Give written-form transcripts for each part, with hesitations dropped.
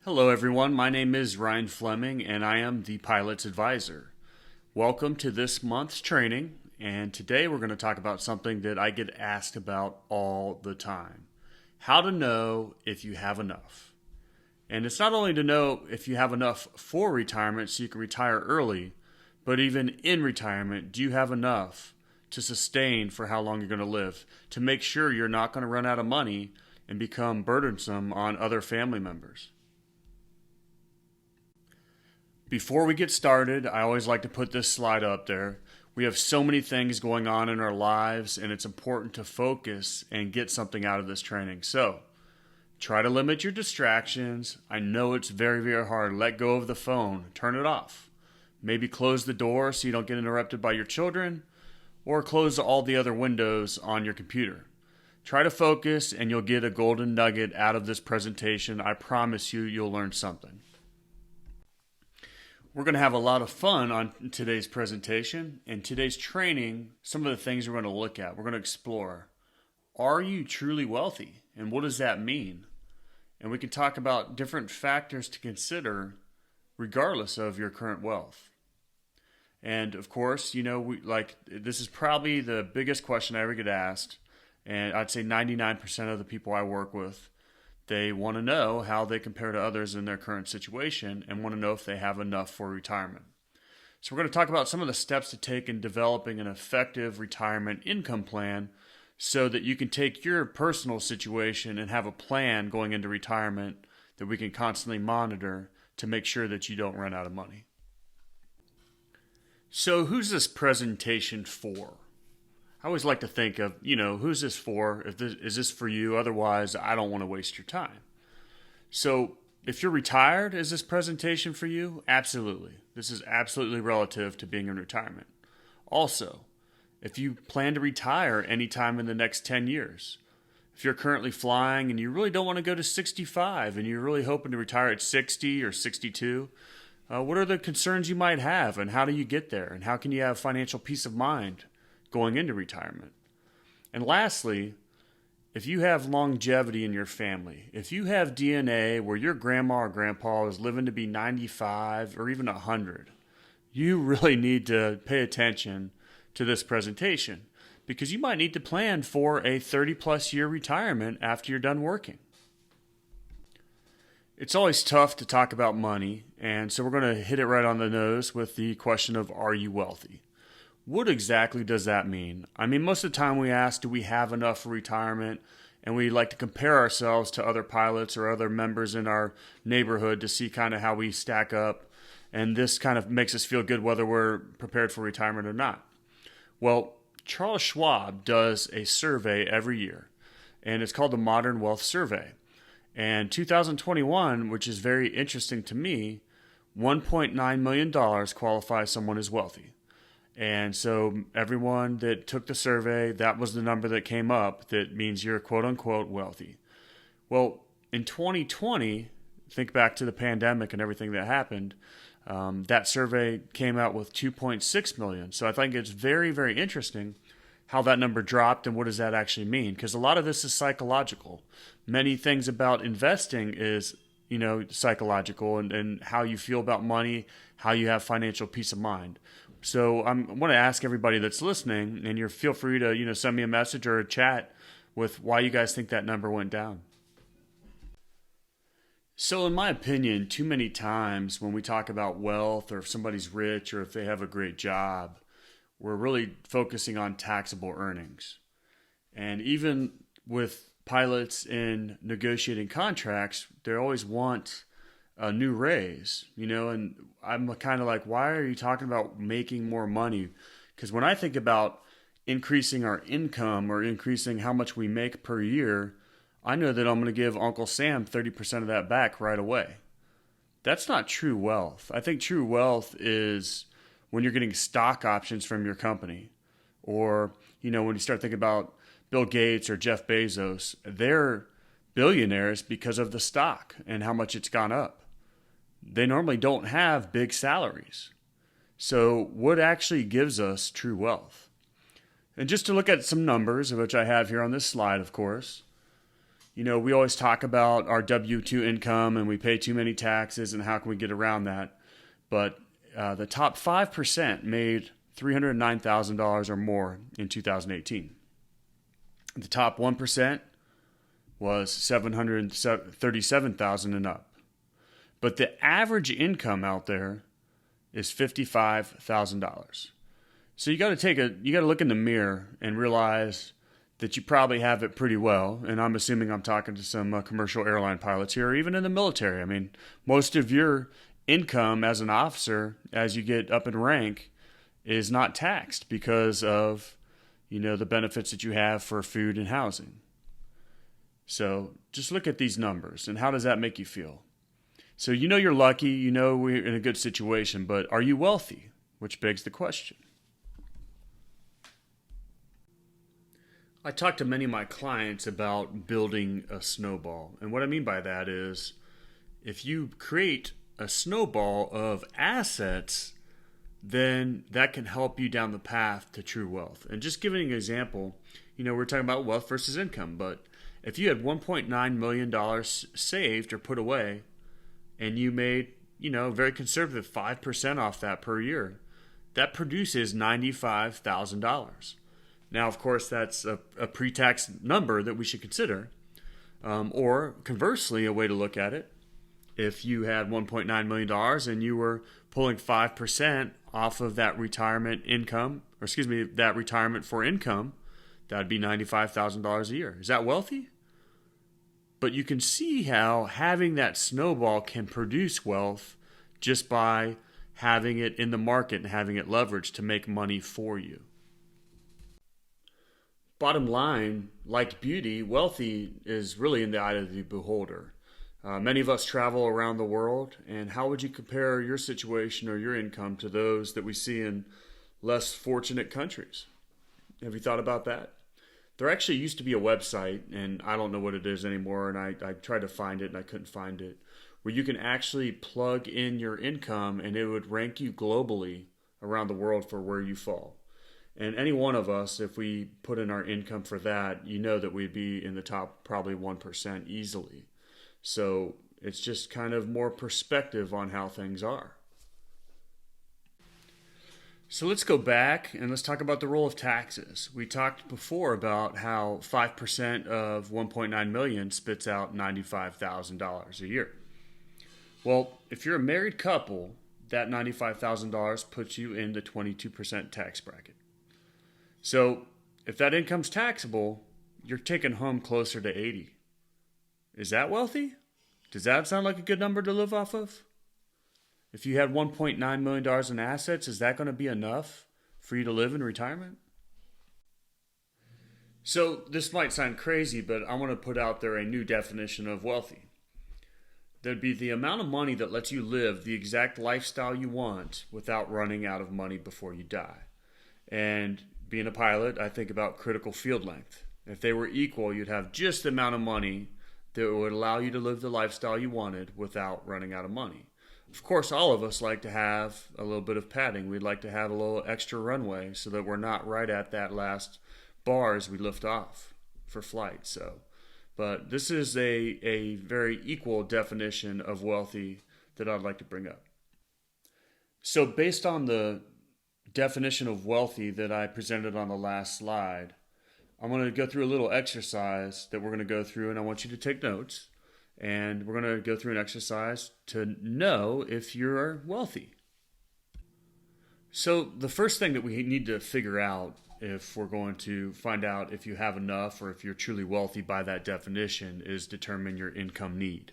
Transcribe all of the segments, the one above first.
Hello, everyone. My name is Ryan Fleming, and I am the Pilot's Advisor. Welcome to this month's training, and today we're going to talk about something that I get asked about all the time. How to know if you have enough. And it's not only to know if you have enough for retirement so you can retire early, but even in retirement, do you have enough to sustain for how long you're going to live, to make sure you're not going to run out of money and become burdensome on other family members. Before we get started, I always like to put this slide up there. We have so many things going on in our lives, and it's important to focus and get something out of this training. So, try to limit your distractions. I know it's very, very hard. Let go of the phone. Turn it off. Maybe close the door so you don't get interrupted by your children, or close all the other windows on your computer. Try to focus, and you'll get a golden nugget out of this presentation. I promise you'll learn something. We're going to have a lot of fun on today's presentation and today's training. Some of the things we're going to look at, we're going to explore. Are you truly wealthy? And what does that mean? And we can talk about different factors to consider regardless of your current wealth. And of course, this is probably the biggest question I ever get asked. And I'd say 99% of the people I work with, they want to know how they compare to others in their current situation and want to know if they have enough for retirement. So we're going to talk about some of the steps to take in developing an effective retirement income plan so that you can take your personal situation and have a plan going into retirement that we can constantly monitor to make sure that you don't run out of money. So who's this presentation for? I always like to think of, who's this for? Is this for you? Otherwise, I don't want to waste your time. So if you're retired, is this presentation for you? Absolutely. This is absolutely relative to being in retirement. Also, if you plan to retire anytime in the next 10 years, if you're currently flying and you really don't want to go to 65 and you're really hoping to retire at 60 or 62, what are the concerns you might have and how do you get there? And how can you have financial peace of mind going into retirement? And lastly, if you have longevity in your family, if you have DNA where your grandma or grandpa is living to be 95 or even 100, you really need to pay attention to this presentation because you might need to plan for a 30-plus year retirement after you're done working. It's always tough to talk about money, and so we're going to hit it right on the nose with the question of, are you wealthy? What exactly does that mean? I mean, most of the time we ask, do we have enough for retirement? And we like to compare ourselves to other pilots or other members in our neighborhood to see kind of how we stack up. And this kind of makes us feel good whether we're prepared for retirement or not. Well, Charles Schwab does a survey every year, and it's called the Modern Wealth Survey. And 2021, which is very interesting to me, $1.9 million qualifies someone as wealthy. And so everyone that took the survey, that was the number that came up that means you're quote unquote wealthy. Well, in 2020, think back to the pandemic and everything that happened, that survey came out with 2.6 million. So I think it's very, very interesting how that number dropped and what does that actually mean? Because a lot of this is psychological. Many things about investing is, psychological and how you feel about money, how you have financial peace of mind. So I want to ask everybody that's listening, and you feel free to send me a message or a chat with why you guys think that number went down. So in my opinion, too many times when we talk about wealth or if somebody's rich or if they have a great job, we're really focusing on taxable earnings. And even with pilots in negotiating contracts, they always want a new raise, and I'm kind of like, why are you talking about making more money? Because when I think about increasing our income or increasing how much we make per year, I know that I'm going to give Uncle Sam 30% of that back right away. That's not true wealth. I think true wealth is when you're getting stock options from your company, or, when you start thinking about Bill Gates or Jeff Bezos, they're billionaires because of the stock and how much it's gone up. They normally don't have big salaries. So what actually gives us true wealth? And just to look at some numbers, which I have here on this slide, of course, We always talk about our W-2 income and we pay too many taxes and how can we get around that. But the top 5% made $309,000 or more in 2018. The top 1% was $737,000 and up. But the average income out there is $55,000. So you got to look in the mirror and realize that you probably have it pretty well. And I'm assuming I'm talking to some commercial airline pilots here, or even in the military. I mean, most of your income as an officer, as you get up in rank, is not taxed because of, the benefits that you have for food and housing. So just look at these numbers and how does that make you feel? So you're lucky, we're in a good situation, but are you wealthy? Which begs the question. I talk to many of my clients about building a snowball. And what I mean by that is if you create a snowball of assets, then that can help you down the path to true wealth. And just giving an example, we're talking about wealth versus income, but if you had $1.9 million saved or put away and you made, very conservative 5% off that per year, that produces $95,000. Now, of course, that's a pre-tax number that we should consider. Or conversely, a way to look at it, if you had $1.9 million and you were pulling 5% off of that retirement income, that retirement for income, that would be $95,000 a year. Is that wealthy? But you can see how having that snowball can produce wealth just by having it in the market and having it leveraged to make money for you. Bottom line, like beauty, wealthy is really in the eye of the beholder. Many of us travel around the world, and how would you compare your situation or your income to those that we see in less fortunate countries? Have you thought about that? There actually used to be a website, and I don't know what it is anymore, and I tried to find it and I couldn't find it, where you can actually plug in your income and it would rank you globally around the world for where you fall. And any one of us, if we put in our income for that, that we'd be in the top probably 1% easily. So it's just kind of more perspective on how things are. So let's go back and let's talk about the role of taxes. We talked before about how 5% of 1.9 million spits out $95,000 a year. Well, if you're a married couple, that $95,000 puts you in the 22% tax bracket. So if that income's taxable, you're taking home closer to 80. Is that wealthy? Does that sound like a good number to live off of? If you had $1.9 million in assets, is that going to be enough for you to live in retirement? So this might sound crazy, but I want to put out there a new definition of wealthy. That'd be the amount of money that lets you live the exact lifestyle you want without running out of money before you die. And being a pilot, I think about critical field length. If they were equal, you'd have just the amount of money that would allow you to live the lifestyle you wanted without running out of money. Of course, all of us like to have a little bit of padding. We'd like to have a little extra runway so that we're not right at that last bar as we lift off for flight. But this is a very equal definition of wealthy that I'd like to bring up. So based on the definition of wealthy that I presented on the last slide, I'm going to go through a little exercise that we're going to go through, and I want you to take notes. And we're going to go through an exercise to know if you're wealthy. So the first thing that we need to figure out if we're going to find out if you have enough or if you're truly wealthy by that definition is determine your income need.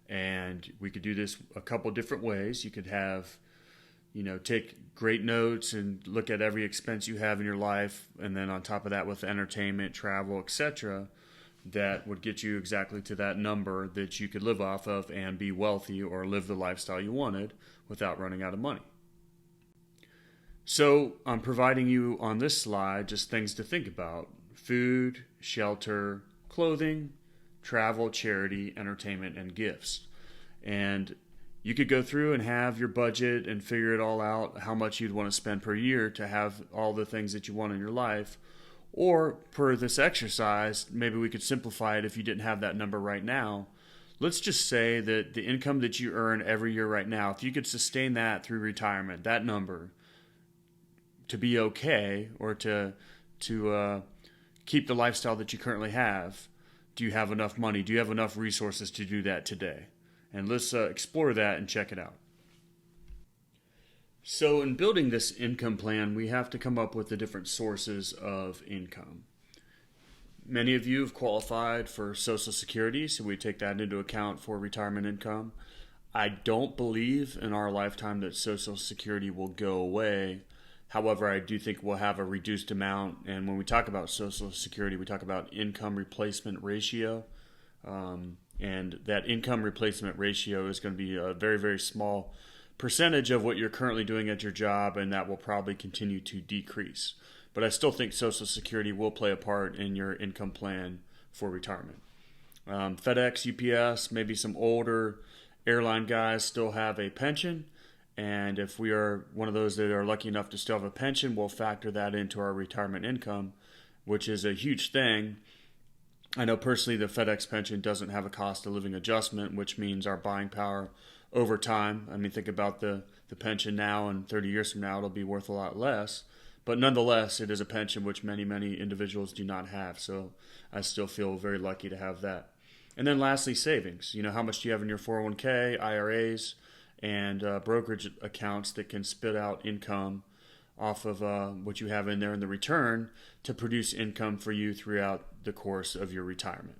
And we could do this a couple different ways. You could have, take great notes and look at every expense you have in your life. And then on top of that with entertainment, travel, etc., that would get you exactly to that number that you could live off of and be wealthy or live the lifestyle you wanted without running out of money. So I'm providing you on this slide just things to think about: food, shelter, clothing, travel, charity, entertainment, and gifts. And you could go through and have your budget and figure it all out, how much you'd want to spend per year to have all the things that you want in your life. Or per this exercise, maybe we could simplify it if you didn't have that number right now. Let's just say that the income that you earn every year right now, if you could sustain that through retirement, that number, to be okay or to keep the lifestyle that you currently have, do you have enough money? Do you have enough resources to do that today? And let's explore that and check it out. So in building this income plan, we have to come up with the different sources of income. Many of you have qualified for Social Security, so we take that into account for retirement income. I don't believe in our lifetime that Social Security will go away. However, I do think we'll have a reduced amount. And when we talk about Social Security, we talk about income replacement ratio. And that income replacement ratio is going to be a very, very small percentage of what you're currently doing at your job, and that will probably continue to decrease. But I still think Social Security will play a part in your income plan for retirement. FedEx, UPS, maybe some older airline guys still have a pension. And if we are one of those that are lucky enough to still have a pension, we'll factor that into our retirement income, which is a huge thing. I know personally the FedEx pension doesn't have a cost of living adjustment, which means our buying power over time. I mean, think about the pension now, and 30 years from now, it'll be worth a lot less. But nonetheless, it is a pension which many, many individuals do not have. So I still feel very lucky to have that. And then lastly, savings. You know, how much do you have in your 401k, IRAs, and brokerage accounts that can spit out income off of what you have in there in the return to produce income for you throughout the course of your retirement.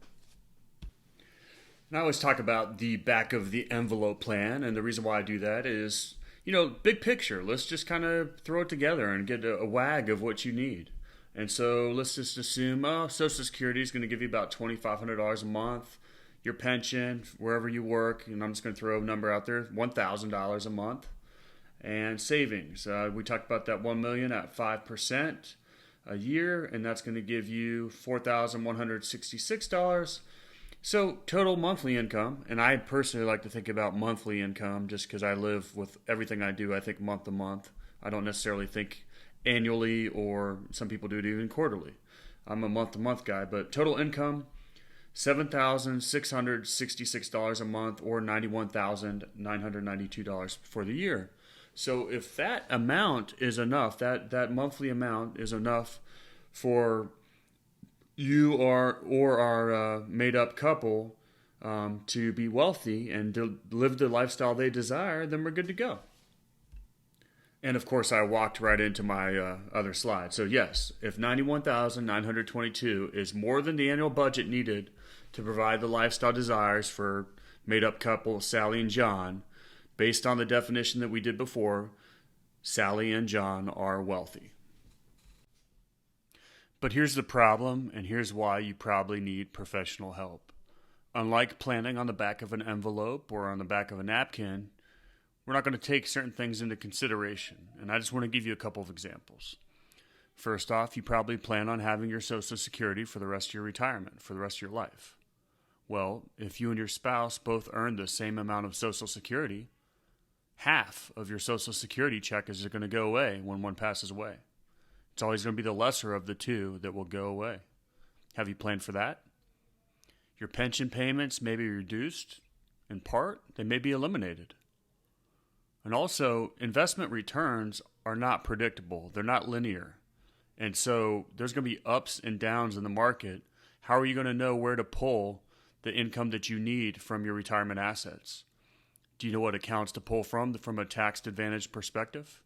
And I always talk about the back of the envelope plan, and the reason why I do that is, you know, big picture. Let's just kind of throw it together and get a wag of what you need. And so let's just assume, Social Security is going to give you about $2,500 a month. Your pension, wherever you work, and I'm just going to throw a number out there, $1,000 a month. And savings, we talked about that $1 million at 5% a year, and that's going to give you $4,166. So total monthly income, and I personally like to think about monthly income just because I live with everything I do, I think month to month. I don't necessarily think annually, or some people do it even quarterly. I'm a month to month guy, but total income, $7,666 a month, or $91,992 for the year. So if that amount is enough, that monthly amount is enough for you or our made-up couple to be wealthy and to live the lifestyle they desire, then we're good to go. And of course, I walked right into my other slide. So yes, if $91,922 is more than the annual budget needed to provide the lifestyle desires for made-up couple Sally and John, based on the definition that we did before, Sally and John are wealthy. But here's the problem, and here's why you probably need professional help. Unlike planning on the back of an envelope or on the back of a napkin, we're not going to take certain things into consideration, and I just want to give you a couple of examples. First off, you probably plan on having your Social Security for the rest of your retirement, for the rest of your life. Well, if you and your spouse both earn the same amount of Social Security, half of your Social Security check is going to go away when one passes away. It's always going to be the lesser of the two that will go away. Have you planned for that? Your pension payments may be reduced. In part, they may be eliminated. And also, investment returns are not predictable. They're not linear. And so there's going to be ups and downs in the market. How are you going to know where to pull the income that you need from your retirement assets? Do you know what accounts to pull from a tax-advantaged perspective?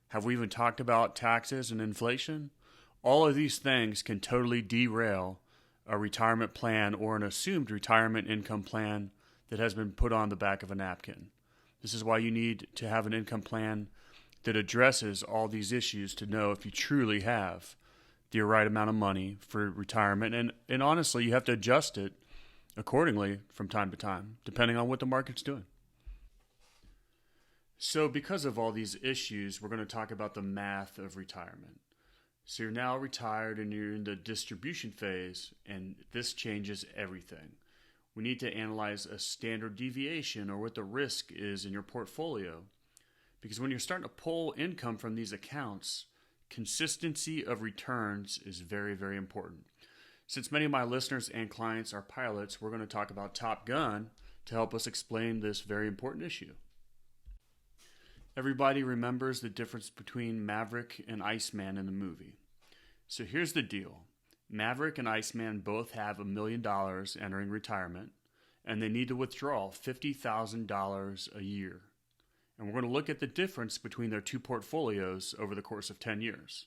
Have we even talked about taxes and inflation? All of these things can totally derail a retirement plan or an assumed retirement income plan that has been put on the back of a napkin. This is why you need to have an income plan that addresses all these issues to know if you truly have the right amount of money for retirement. And honestly, you have to adjust it accordingly from time to time, depending on what the market's doing. So because of all these issues, we're going to talk about the math of retirement. So you're now retired and you're in the distribution phase, and this changes everything. We need to analyze a standard deviation or what the risk is in your portfolio. Because when you're starting to pull income from these accounts, consistency of returns is very, very important. Since many of my listeners and clients are pilots, we're going to talk about Top Gun to help us explain this very important issue. Everybody remembers the difference between Maverick and Iceman in the movie. So here's the deal. Maverick and Iceman both have $1 million entering retirement, and they need to withdraw $50,000 a year. And we're going to look at the difference between their two portfolios over the course of 10 years.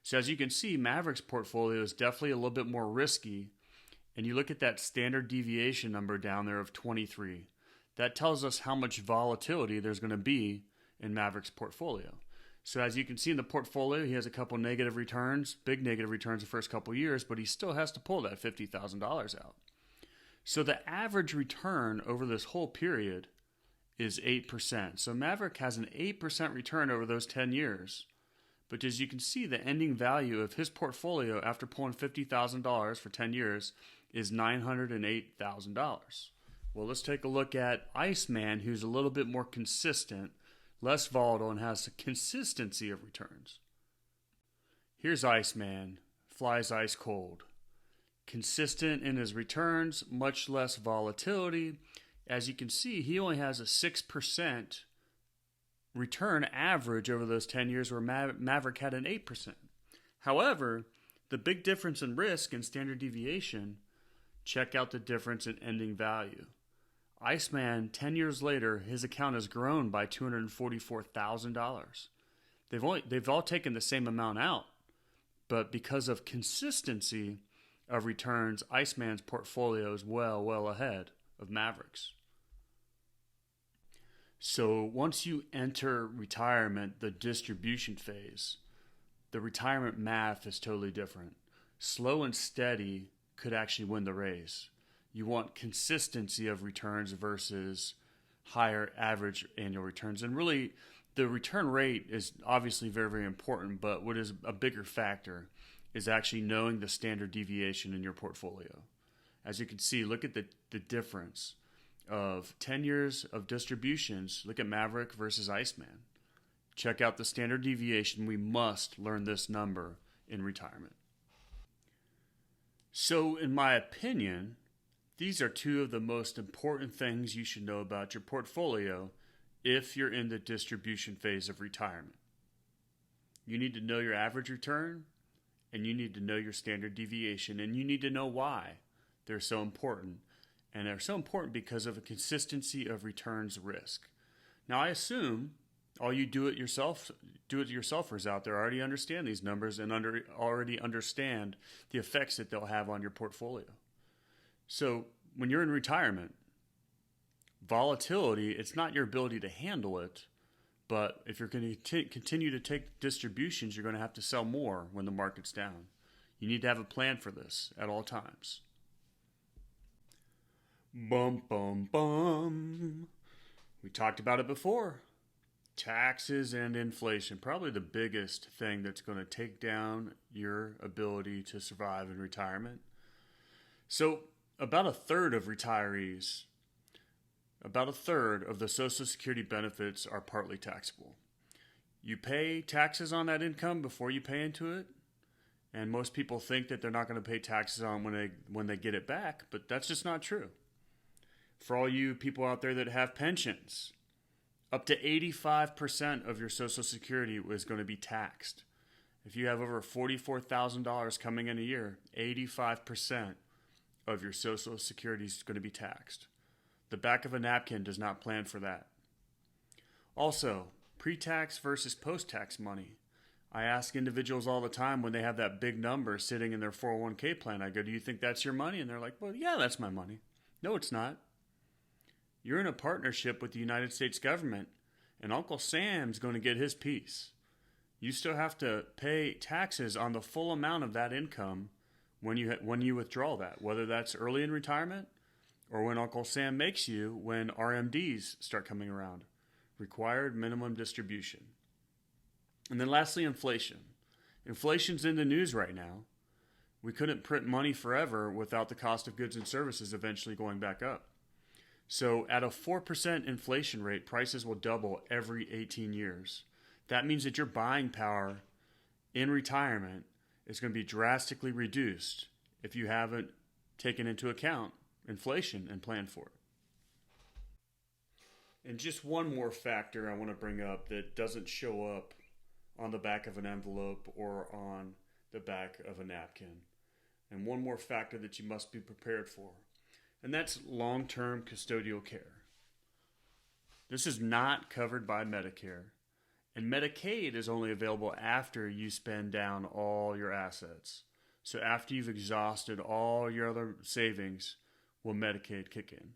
So as you can see, Maverick's portfolio is definitely a little bit more risky. And you look at that standard deviation number down there of 23. That tells us how much volatility there's going to be in Maverick's portfolio. So as you can see in the portfolio, he has a couple negative returns, big negative returns the first couple years, but he still has to pull that $50,000 out. So the average return over this whole period is 8%. So Maverick has an 8% return over those 10 years. But as you can see, the ending value of his portfolio after pulling $50,000 for 10 years is $908,000. Well, let's take a look at Iceman, who's a little bit more consistent, less volatile, and has a consistency of returns. Here's Iceman, flies ice cold. Consistent in his returns, much less volatility. As you can see, he only has a 6% return average over those 10 years where Maverick had an 8%. However, the big difference in risk and standard deviation, check out the difference in ending value. Iceman, 10 years later, his account has grown by $244,000. They've all taken the same amount out, but because of consistency of returns, Iceman's portfolio is well ahead of Maverick's. So once you enter retirement, the distribution phase, the retirement math is totally different. Slow and steady could actually win the race. You want consistency of returns versus higher average annual returns. And really, the return rate is obviously very, very important, but what is a bigger factor is actually knowing the standard deviation in your portfolio. As you can see, look at the difference of 10 years of distributions. Look at Maverick versus Iceman. Check out the standard deviation. We must learn this number in retirement. So in my opinion, these are two of the most important things you should know about your portfolio if you're in the distribution phase of retirement. You need to know your average return, and you need to know your standard deviation, and you need to know why they're so important. And they're so important because of a consistency of returns risk. Now, I assume all you do-it-yourselfers out there already understand these numbers and already understand the effects that they'll have on your portfolio. So when you're in retirement, volatility, it's not your ability to handle it, but if you're going to continue to take distributions, you're going to have to sell more when the market's down. You need to have a plan for this at all times. Bum, bum, bum. We talked about it before. Taxes and inflation, probably the biggest thing that's going to take down your ability to survive in retirement. So about a third of retirees, about a third of the Social Security benefits are partly taxable. You pay taxes on that income before you pay into it, and most people think that they're not going to pay taxes on when they get it back, but that's just not true. For all you people out there that have pensions, up to 85% of your Social Security is going to be taxed. If you have over $44,000 coming in a year, 85% of your Social Security is going to be taxed. The back of a napkin does not plan for that. Also, pre-tax versus post-tax money. I ask individuals all the time when they have that big number sitting in their 401k plan, I go, do you think that's your money? And they're like, well, yeah, that's my money. No, it's not. You're in a partnership with the United States government, and Uncle Sam's going to get his piece. You still have to pay taxes on the full amount of that income when you withdraw that, whether that's early in retirement or when Uncle Sam makes you when RMDs start coming around, required minimum distribution. And then lastly, inflation. Inflation's in the news right now. We couldn't print money forever without the cost of goods and services eventually going back up. So at a 4% inflation rate, prices will double every 18 years. That means that your buying power in retirement is going to be drastically reduced if you haven't taken into account inflation and planned for it. And just one more factor I want to bring up that doesn't show up on the back of an envelope or on the back of a napkin. And one more factor that you must be prepared for, and that's long-term custodial care. This is not covered by Medicare, and Medicaid is only available after you spend down all your assets. So after you've exhausted all your other savings, will Medicaid kick in.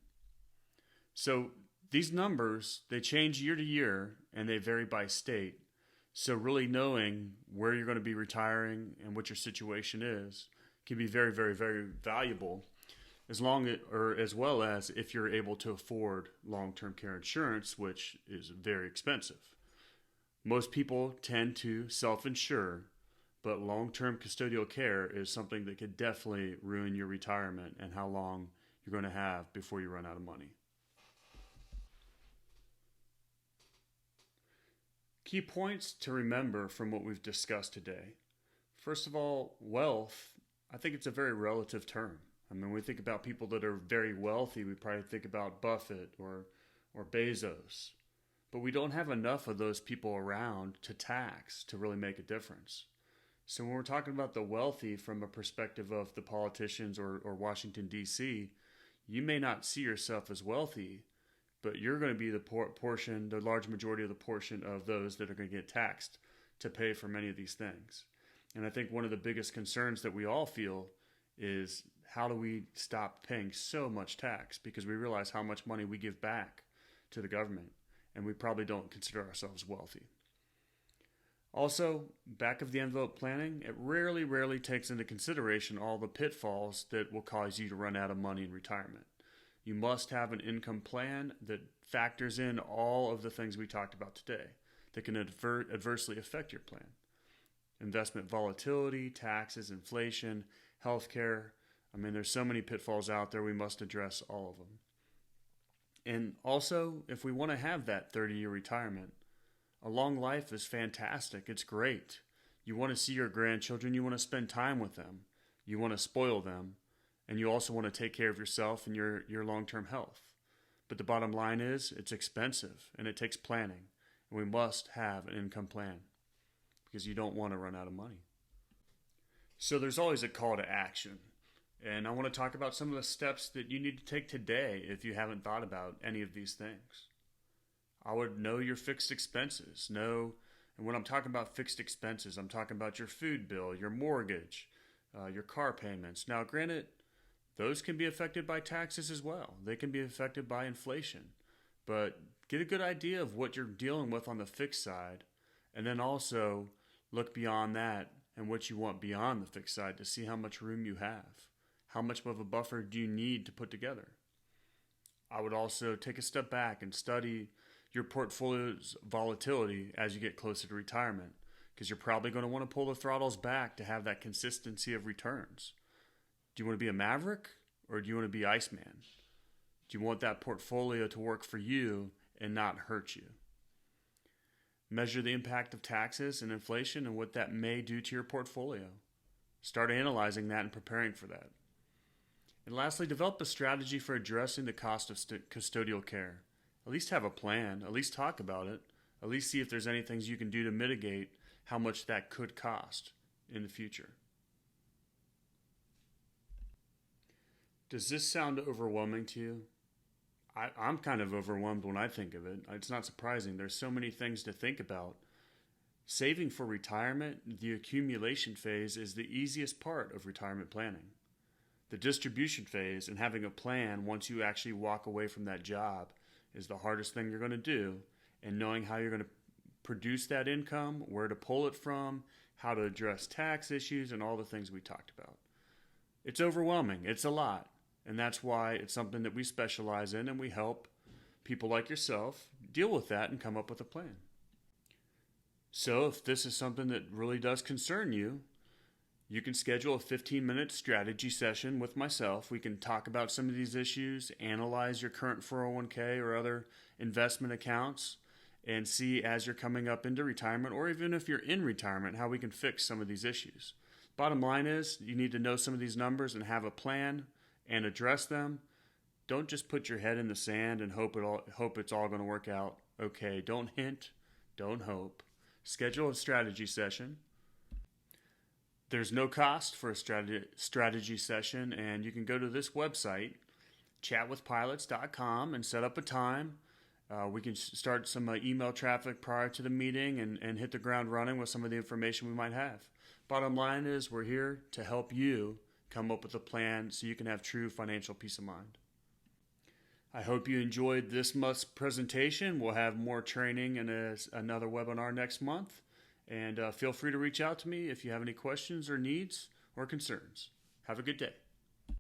So these numbers, they change year to year, and they vary by state. So really knowing where you're going to be retiring and what your situation is can be very, very, very valuable, as well as if you're able to afford long-term care insurance, which is very expensive. Most people tend to self-insure, but long-term custodial care is something that could definitely ruin your retirement and how long you're going to have before you run out of money. Key points to remember from what we've discussed today. First of all, wealth, I think it's a very relative term. I mean, when we think about people that are very wealthy, we probably think about Buffett or Bezos. But we don't have enough of those people around to tax to really make a difference. So when we're talking about the wealthy from a perspective of the politicians or Washington, D.C., you may not see yourself as wealthy, but you're going to be the large majority of the portion of those that are going to get taxed to pay for many of these things. And I think one of the biggest concerns that we all feel is how do we stop paying so much tax, because we realize how much money we give back to the government, and we probably don't consider ourselves wealthy. Also, back of the envelope planning, it rarely takes into consideration all the pitfalls that will cause you to run out of money in retirement. You must have an income plan that factors in all of the things we talked about today that can adversely affect your plan. Investment volatility, taxes, inflation, healthcare. I mean, there's so many pitfalls out there, we must address all of them. And also, if we want to have that 30-year retirement, a long life is fantastic. It's great. You want to see your grandchildren. You want to spend time with them. You want to spoil them. And you also want to take care of yourself and your long-term health. But the bottom line is it's expensive and it takes planning. And we must have an income plan because you don't want to run out of money. So there's always a call to action. And I want to talk about some of the steps that you need to take today if you haven't thought about any of these things. I would know your fixed expenses. And when I'm talking about fixed expenses, I'm talking about your food bill, your mortgage, your car payments. Now, granted, those can be affected by taxes as well. They can be affected by inflation. But get a good idea of what you're dealing with on the fixed side, and then also look beyond that and what you want beyond the fixed side to see how much room you have. How much of a buffer do you need to put together? I would also take a step back and study your portfolio's volatility as you get closer to retirement, because you're probably going to want to pull the throttles back to have that consistency of returns. Do you want to be a maverick or do you want to be Iceman? Do you want that portfolio to work for you and not hurt you? Measure the impact of taxes and inflation and what that may do to your portfolio. Start analyzing that and preparing for that. And lastly, develop a strategy for addressing the cost of custodial care. At least have a plan. At least talk about it. At least see if there's any things you can do to mitigate how much that could cost in the future. Does this sound overwhelming to you? I'm kind of overwhelmed when I think of it. It's not surprising. There's so many things to think about. Saving for retirement, the accumulation phase, is the easiest part of retirement planning. The distribution phase and having a plan once you actually walk away from that job is the hardest thing you're going to do, and knowing how you're going to produce that income, where to pull it from, how to address tax issues, and all the things we talked about. It's overwhelming. It's a lot. And that's why it's something that we specialize in, and we help people like yourself deal with that and come up with a plan. So if this is something that really does concern you, you can schedule a 15-minute strategy session with myself. We can talk about some of these issues, analyze your current 401k or other investment accounts, and see as you're coming up into retirement, or even if you're in retirement, how we can fix some of these issues. Bottom line is, you need to know some of these numbers and have a plan and address them. Don't just put your head in the sand and hope it's all going to work out okay. Don't hint, don't hope. Schedule a strategy session. There's no cost for a strategy session, and you can go to this website, chatwithpilots.com, and set up a time. We can start some email traffic prior to the meeting and hit the ground running with some of the information we might have. Bottom line is, we're here to help you come up with a plan so you can have true financial peace of mind. I hope you enjoyed this month's presentation. We'll have more training and another webinar next month. And feel free to reach out to me if you have any questions or needs or concerns. Have a good day.